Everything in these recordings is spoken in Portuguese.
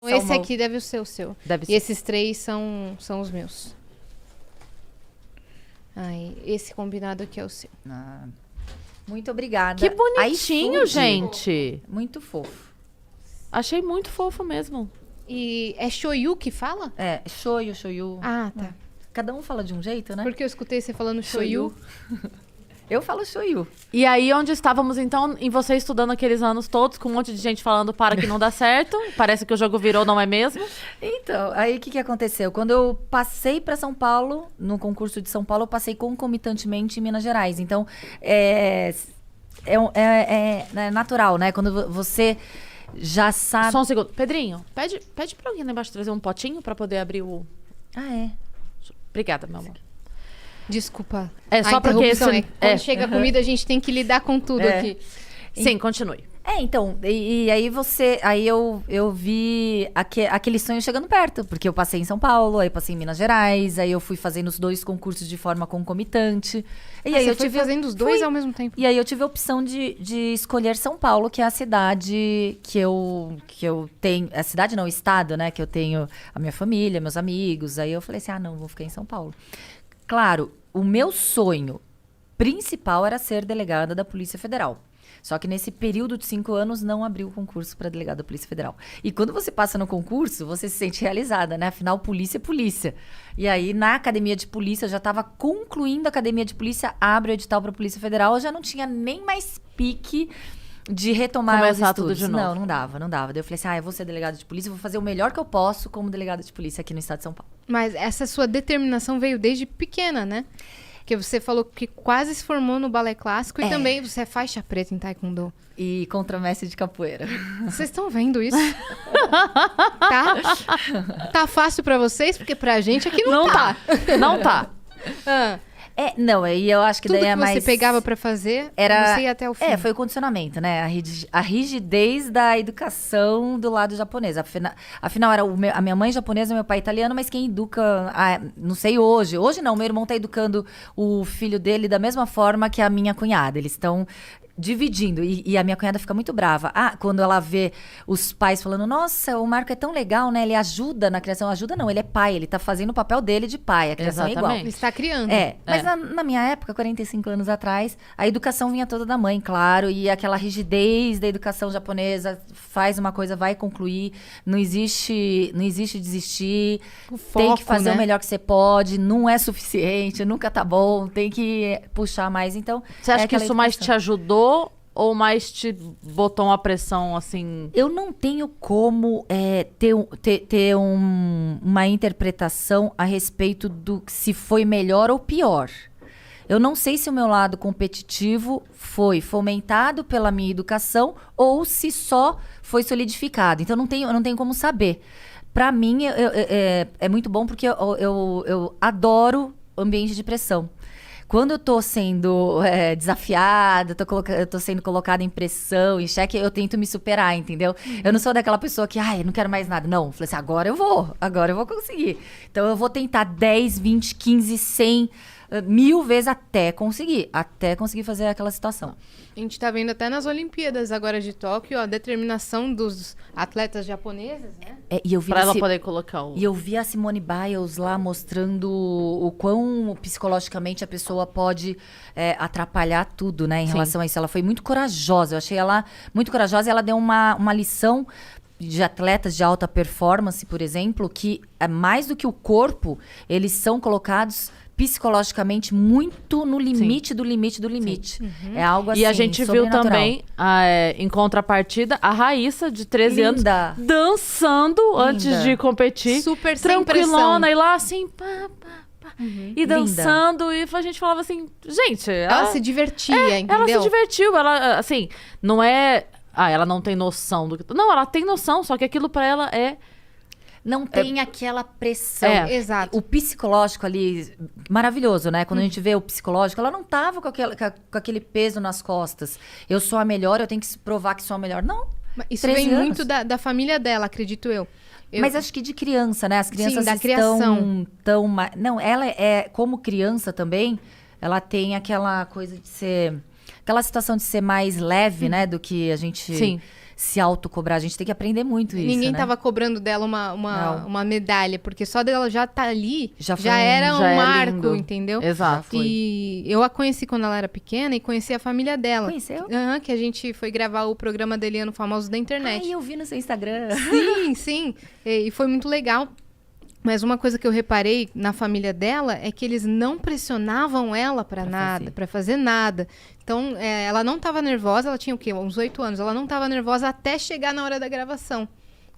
Esse aqui deve ser o seu. Deve E ser. esses 3 são os meus. Aí, esse combinado aqui é o seu. Muito obrigada. Que bonitinho, iFood. gente. Muito fofo. Achei muito fofo mesmo. E é shoyu que fala? É, shoyu. Ah, tá. Cada um fala de um jeito, né? Porque eu escutei você falando shoyu. Eu falo shoyu. E aí, onde estávamos, então, em você estudando aqueles anos todos, com um monte de gente falando para que não dá certo. Parece que o jogo virou, não é mesmo? Então, aí o que aconteceu? Quando eu passei para São Paulo, no concurso de São Paulo, eu passei concomitantemente em Minas Gerais. Então, é natural, né? Quando você já sabe... Só um segundo. Pedrinho, pede pra alguém lá embaixo trazer um potinho pra poder abrir o... Ah, é? Obrigada, meu amor. Desculpa. É, só porque interrupção. esse- Quando chega a comida, a gente tem que lidar com tudo aqui. Sim, continue. Então, e aí eu vi aquele sonho chegando perto, porque eu passei em São Paulo, aí passei em Minas Gerais, aí eu fui fazendo os 2 concursos de forma concomitante. E aí Você eu foi tive fazendo os 2 fui. ao mesmo tempo. E aí eu tive a opção de escolher São Paulo, que é a cidade que eu tenho. A cidade não, o estado, né? Que eu tenho a minha família, meus amigos. Aí eu falei assim: não, vou ficar em São Paulo. Claro, o meu sonho principal era ser delegada da Polícia Federal. Só que nesse período de 5 anos não abriu o concurso para delegada da Polícia Federal. E quando você passa no concurso, você se sente realizada, né? Afinal, polícia é polícia. E aí, na academia de polícia, eu já estava concluindo a academia de polícia, abre o edital para a Polícia Federal, eu já não tinha nem mais pique de retomar Começar os tudo estudos. de novo. Não dava. Daí eu falei assim, eu vou ser delegada de polícia, vou fazer o melhor que eu posso como delegada de polícia aqui no estado de São Paulo. Mas essa sua determinação veio desde pequena, né? Porque você falou que quase se formou no balé clássico e também você é faixa preta em taekwondo. E contramestre de capoeira. Vocês estão vendo isso? Tá fácil pra vocês? Porque pra gente aqui não tá. Não tá. Ah, Não, aí eu acho que tudo daí que é mais... você pegava pra fazer, Era, você ia até o fim. foi o condicionamento, né? A rigidez da educação do lado japonês. Afinal era a minha mãe japonesa, meu pai italiano, mas quem educa, não sei hoje. Hoje não, meu irmão tá educando o filho dele da mesma forma que a minha cunhada. Eles estão dividindo. E a minha cunhada fica muito brava. Quando ela vê os pais falando, nossa, o Marco é tão legal, né? Ele ajuda na criação. Ajuda não, ele é pai. Ele tá fazendo o papel dele de pai. A criação é igual. Exatamente. Ele está criando. Mas na minha época, 45 anos atrás, a educação vinha toda da mãe, claro, e aquela rigidez da educação japonesa, faz uma coisa, vai concluir, não existe desistir, O tem foco, que fazer né? o melhor que você pode, não é suficiente, nunca tá bom, tem que puxar mais, então... Você acha que aquela isso mais te educação. ajudou ou mais te botou uma pressão, assim... Eu não tenho como ter uma interpretação a respeito do se foi melhor ou pior. Eu não sei se o meu lado competitivo foi fomentado pela minha educação ou se só foi solidificado. Então, eu não tenho como saber. Para mim, é muito bom porque eu adoro ambiente de pressão. Quando eu tô sendo desafiada, eu tô sendo colocada em pressão, em xeque, eu tento me superar, entendeu? Eu não sou daquela pessoa que, eu não quero mais nada. Não, eu falei assim, agora eu vou conseguir. Então eu vou tentar 10, 20, 15, 100, 1000 vezes até conseguir fazer aquela situação. A gente tá vendo até nas Olimpíadas agora de Tóquio a determinação dos atletas japoneses, né? E eu vi Pra ela poder colocar o... E eu vi a Simone Biles lá mostrando o quão psicologicamente a pessoa pode atrapalhar tudo, né, em relação a isso. Ela foi muito corajosa, eu achei ela muito corajosa e ela deu uma lição de atletas de alta performance, por exemplo, que mais do que o corpo, eles são colocados psicologicamente muito no limite do limite do limite. É algo assim, E a gente viu sobrenatural. também, em contrapartida, a Raíssa, de 13 Linda. anos, dançando antes de competir. Super sem pressão. Tranquilona, e lá assim, pá, e dançando. E a gente falava assim, gente... Ela se divertia, entendeu? Ela se divertiu, ela, assim, não é... ela não tem noção do que... Não, ela tem noção, só que aquilo pra ela é... Não tem aquela pressão. Exato. O psicológico ali, maravilhoso, né? Quando a gente vê o psicológico, ela não tava com aquele peso nas costas. Eu sou a melhor, eu tenho que provar que sou a melhor. Não. Isso 13 vem anos. muito da família dela, acredito eu. Mas acho que de criança, né? As crianças da estão criação. Não, ela como criança também, ela tem aquela coisa de ser... Aquela situação de ser mais leve, né? Do que a gente... Sim. se autocobrar. A gente tem que aprender muito isso, Ninguém né? tava cobrando dela uma medalha, porque só dela já tá ali, Já foi já era já um é marco, lindo. entendeu? Exato. E eu a conheci quando ela era pequena e conheci a família dela. Conheceu? Aham, que a gente foi gravar o programa da Eliano Famosos da internet. Ai, eu vi no seu Instagram. Sim, sim. E foi muito legal. Mas uma coisa que eu reparei na família dela é que eles não pressionavam ela pra nada, pra fazer nada. Então, ela não tava nervosa, ela tinha o quê? Uns 8 anos. Ela não tava nervosa até chegar na hora da gravação.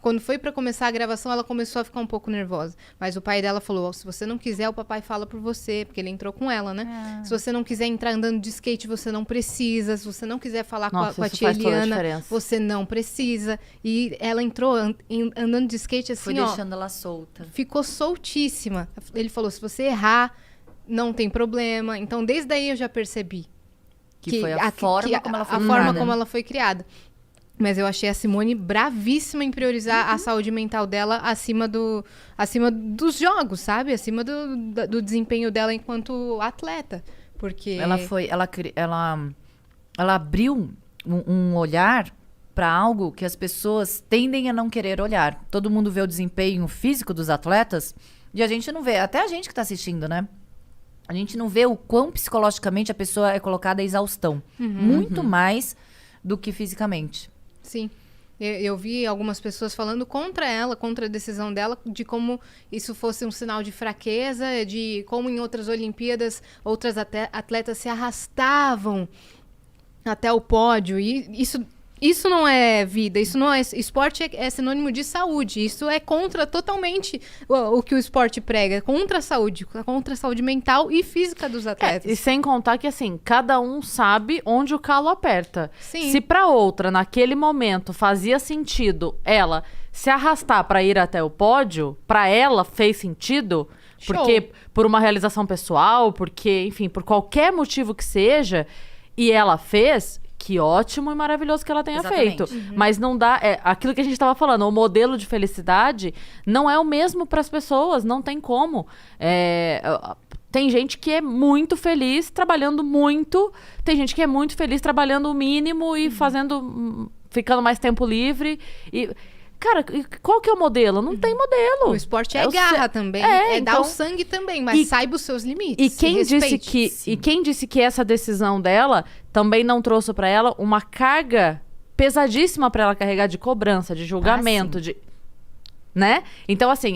Quando foi pra começar a gravação, ela começou a ficar um pouco nervosa. Mas o pai dela falou, se você não quiser, o papai fala por você. Porque ele entrou com ela, né? Se você não quiser entrar andando de skate, você não precisa. Se você não quiser falar Nossa, com a isso tia faz toda a Eliana, diferença. você não precisa. E ela entrou andando de skate assim, Foi ó. deixando ela solta. Ficou soltíssima. Ele falou, se você errar, não tem problema. Então, desde aí eu já percebi. Que foi a forma como ela foi A forma criada. como ela foi criada. Mas eu achei a Simone bravíssima em priorizar a saúde mental dela acima dos jogos, sabe? Acima do desempenho dela enquanto atleta. Porque... Ela abriu um olhar para algo que as pessoas tendem a não querer olhar. Todo mundo vê o desempenho físico dos atletas e a gente não vê. Até a gente que tá assistindo, né? A gente não vê o quão psicologicamente a pessoa é colocada à exaustão. Muito mais do que fisicamente. Sim. Eu vi algumas pessoas falando contra ela, contra a decisão dela, de como isso fosse um sinal de fraqueza, de como em outras Olimpíadas outras atletas se arrastavam até o pódio. E isso não é vida, isso não é... Esporte é sinônimo de saúde. Isso é contra totalmente o que o esporte prega. Contra a saúde mental e física dos atletas. E sem contar que, assim, cada um sabe onde o calo aperta. Sim. Se pra outra, naquele momento, fazia sentido ela se arrastar pra ir até o pódio, pra ela fez sentido, Show. porque por uma realização pessoal, porque, enfim, por qualquer motivo que seja, e ela fez... Que ótimo e maravilhoso que ela tenha Exatamente. feito. Mas não dá... aquilo que a gente estava falando, o modelo de felicidade não é o mesmo para as pessoas, não tem como. Tem gente que é muito feliz trabalhando muito, tem gente que é muito feliz trabalhando o mínimo e ficando mais tempo livre. Cara, qual que é o modelo? Não tem modelo. O esporte é o garra se- também, então- dar o sangue também, mas saiba os seus limites. E quem respeite. disse que essa decisão dela também não trouxe pra ela uma carga pesadíssima pra ela carregar de cobrança, de julgamento, de... Né? Então, assim,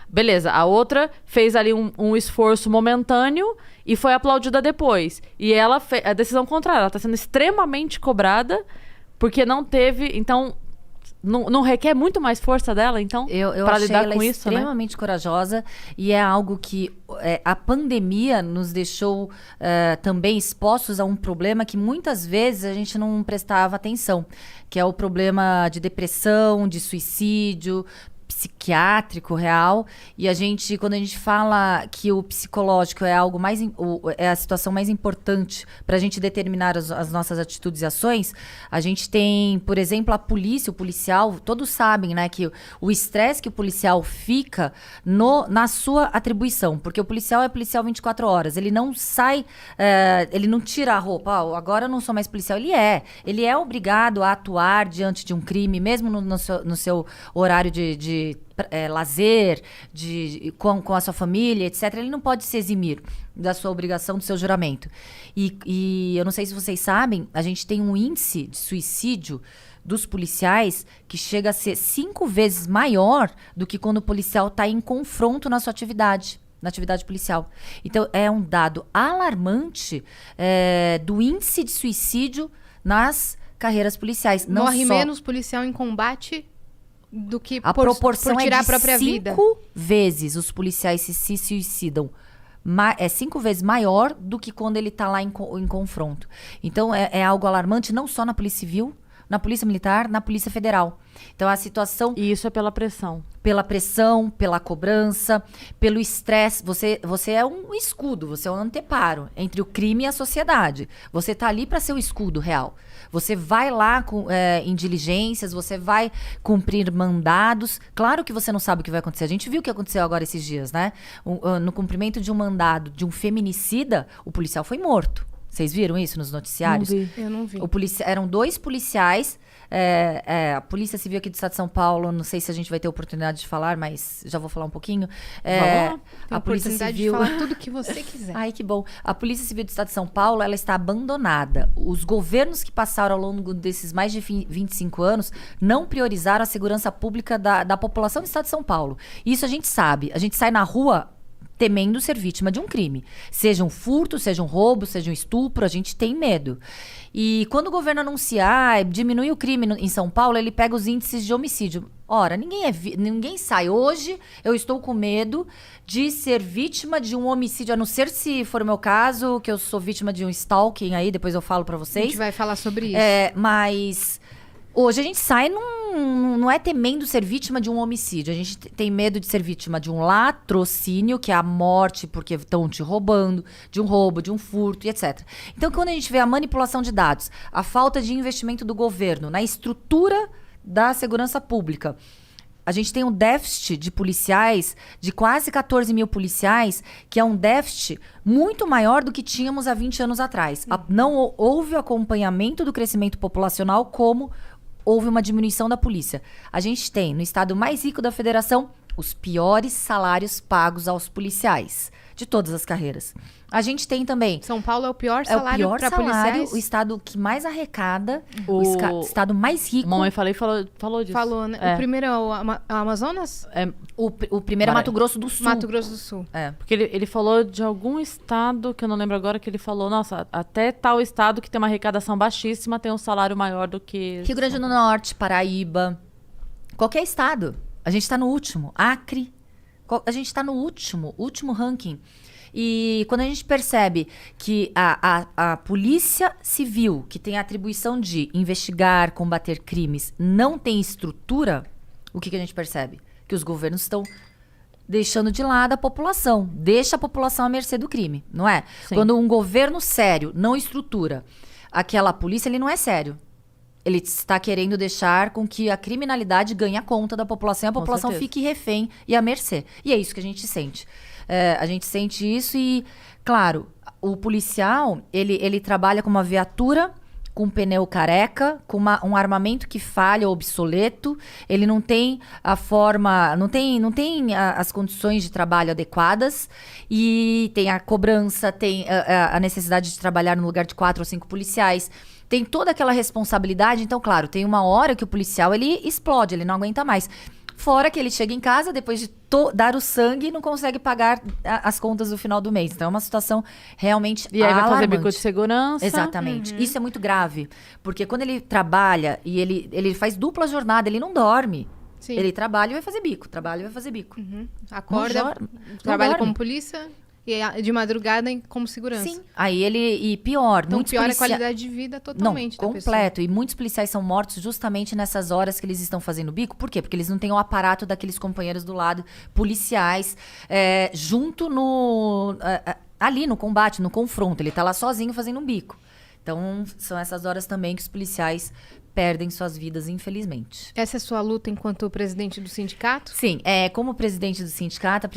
beleza, a outra fez ali um esforço momentâneo e foi aplaudida depois. E ela fez a decisão contrária, ela tá sendo extremamente cobrada porque não teve... Então, não requer muito mais força dela, então, Eu pra achei lidar ela com isso, né? extremamente corajosa e é algo que a pandemia nos deixou também expostos a um problema que muitas vezes a gente não prestava atenção, que é o problema de depressão, de suicídio, psiquiátrico real. E quando a gente fala que o psicológico é algo mais é a situação mais importante para a gente determinar as nossas atitudes e ações, a gente tem, por exemplo, a polícia, o policial, todos sabem, né, que o estresse que o policial fica na sua atribuição, porque o policial é policial 24 horas, ele não sai, ele não tira a roupa, agora eu não sou mais policial, ele é obrigado a atuar diante de um crime, mesmo no seu horário de lazer, com a sua família, etc. Ele não pode se eximir da sua obrigação, do seu juramento. E eu não sei se vocês sabem, a gente tem um índice de suicídio dos policiais que chega a ser 5 vezes maior do que quando o policial está em confronto na sua atividade. Na atividade policial. Então, é um dado alarmante do índice de suicídio nas carreiras policiais. Não Morre só... menos policial em combate do que A por proporção tirar é a de própria vida. 5 vezes os policiais se suicidam. É 5 vezes maior do que quando ele está lá em confronto. Então, é algo alarmante não só na Polícia Civil, na Polícia Militar, na Polícia Federal. Então, a situação... E isso é pela pressão. Pela pressão, pela cobrança, pelo estresse. Você é um escudo, você é um anteparo entre o crime e a sociedade. Você está ali para ser o escudo real. Você vai lá em diligências, você vai cumprir mandados. Claro que você não sabe o que vai acontecer. A gente viu o que aconteceu agora esses dias, né? No cumprimento de um mandado de um feminicida, o policial foi morto. Vocês viram isso nos noticiários? Não vi. Eu não vi. Eram 2 policiais A Polícia Civil aqui do Estado de São Paulo, não sei se a gente vai ter oportunidade de falar, mas já vou falar um pouquinho. Tem A Polícia oportunidade Civil... de falar tudo que você quiser. Ai, que bom. A Polícia Civil do Estado de São Paulo, ela está abandonada. Os governos que passaram ao longo desses mais de 25 anos não priorizaram a segurança pública da população do Estado de São Paulo. Isso a gente sabe. A gente sai na rua temendo ser vítima de um crime. Seja um furto, seja um roubo, seja um estupro, a gente tem medo. E quando o governo anuncia, diminui o crime em São Paulo, ele pega os índices de homicídio. Ora, ninguém sai. Hoje eu estou com medo de ser vítima de um homicídio, a não ser se for o meu caso, que eu sou vítima de um stalking aí, depois eu falo pra vocês. A gente vai falar sobre isso. Mas hoje a gente sai, não é temendo ser vítima de um homicídio. A gente tem medo de ser vítima de um latrocínio, que é a morte porque estão te roubando, de um roubo, de um furto e etc. Então, quando a gente vê a manipulação de dados, a falta de investimento do governo na estrutura da segurança pública, a gente tem um déficit de policiais, de quase 14 mil policiais, que é um déficit muito maior do que tínhamos há 20 anos atrás. Não houve acompanhamento do crescimento populacional como houve uma diminuição da polícia. A gente tem, no estado mais rico da federação, os piores salários pagos aos policiais, de todas as carreiras. A gente tem também... São Paulo é o pior salário para policiais. O estado que mais arrecada, o estado mais rico. Mamãe falou disso. Falou, né? É. O primeiro é o Amazonas? O primeiro é Mato Grosso do Sul. Mato Grosso do Sul. Porque ele falou de algum estado, que eu não lembro agora, que ele falou, nossa, até tal estado que tem uma arrecadação baixíssima tem um salário maior do que... Rio Grande do Norte, Paraíba, qualquer estado. A gente tá no último. Acre, a gente tá no último ranking. E quando a gente percebe que a Polícia Civil, que tem a atribuição de investigar, combater crimes, não tem estrutura, o que a gente percebe? Que os governos estão deixando de lado a população. Deixa a população à mercê do crime, não é? Sim. Quando um governo sério não estrutura aquela polícia, ele não é sério. Ele está querendo deixar com que a criminalidade ganhe conta da população e a população fique refém e à mercê. E é isso que a gente sente. A gente sente isso e, claro, o policial, ele trabalha com uma viatura, com um pneu careca, com um armamento que falha ou obsoleto. Ele não tem a forma, não tem as condições de trabalho adequadas e tem a cobrança, tem a necessidade de trabalhar no lugar de 4 ou 5 policiais. Tem toda aquela responsabilidade. Então, claro, tem uma hora que o policial, ele explode, ele não aguenta mais. Fora que ele chega em casa, depois de dar o sangue, não consegue pagar as contas no final do mês. Então, é uma situação realmente E aí vai fazer alarmante. bico de segurança. Exatamente. Isso é muito grave. Porque quando ele trabalha e ele faz dupla jornada, ele não dorme. Sim. Ele trabalha e vai fazer bico. Trabalha e vai fazer bico. Acorda, Não trabalha dorme. como polícia e de madrugada como segurança. Sim. Aí e pior, Então muitos piora a policia- qualidade de vida totalmente Não, da pessoa. completo. E muitos policiais são mortos justamente nessas horas que eles estão fazendo bico. Por quê? Porque eles não têm o aparato daqueles companheiros do lado, policiais, junto ali no combate, no confronto. Ele tá lá sozinho fazendo um bico. Então, são essas horas também que os policiais perdem suas vidas, infelizmente. Essa é a sua luta enquanto presidente do sindicato? Sim, como presidente do sindicato,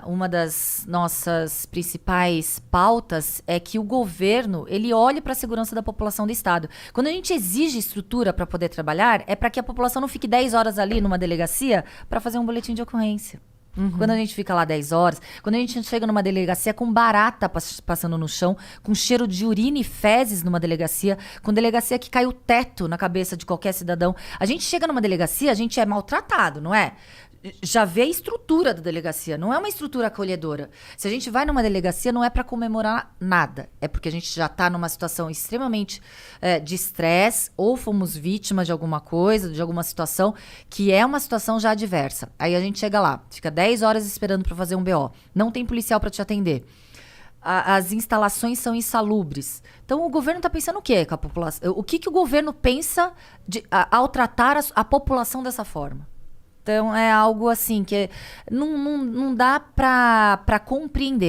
uma das nossas principais pautas é que o governo, ele olhe para a segurança da população do estado. Quando a gente exige estrutura para poder trabalhar, é para que a população não fique 10 horas ali numa delegacia para fazer um boletim de ocorrência. Quando a gente fica lá 10 horas, quando a gente chega numa delegacia com barata passando no chão, com cheiro de urina e fezes numa delegacia, com delegacia que cai o teto na cabeça de qualquer cidadão. A gente chega numa delegacia, a gente é maltratado, não é? Já vê a estrutura da delegacia, não é uma estrutura acolhedora. Se a gente vai numa delegacia, não é para comemorar nada. É porque a gente já tá numa situação extremamente de estresse, ou fomos vítimas de alguma coisa, de alguma situação, que é uma situação já adversa. Aí a gente chega lá, fica 10 horas esperando para fazer um BO. Não tem policial para te atender. As instalações são insalubres. Então, o governo está pensando o quê com a população? O que o governo pensa ao tratar a população dessa forma? Então, é algo assim que não dá para compreender.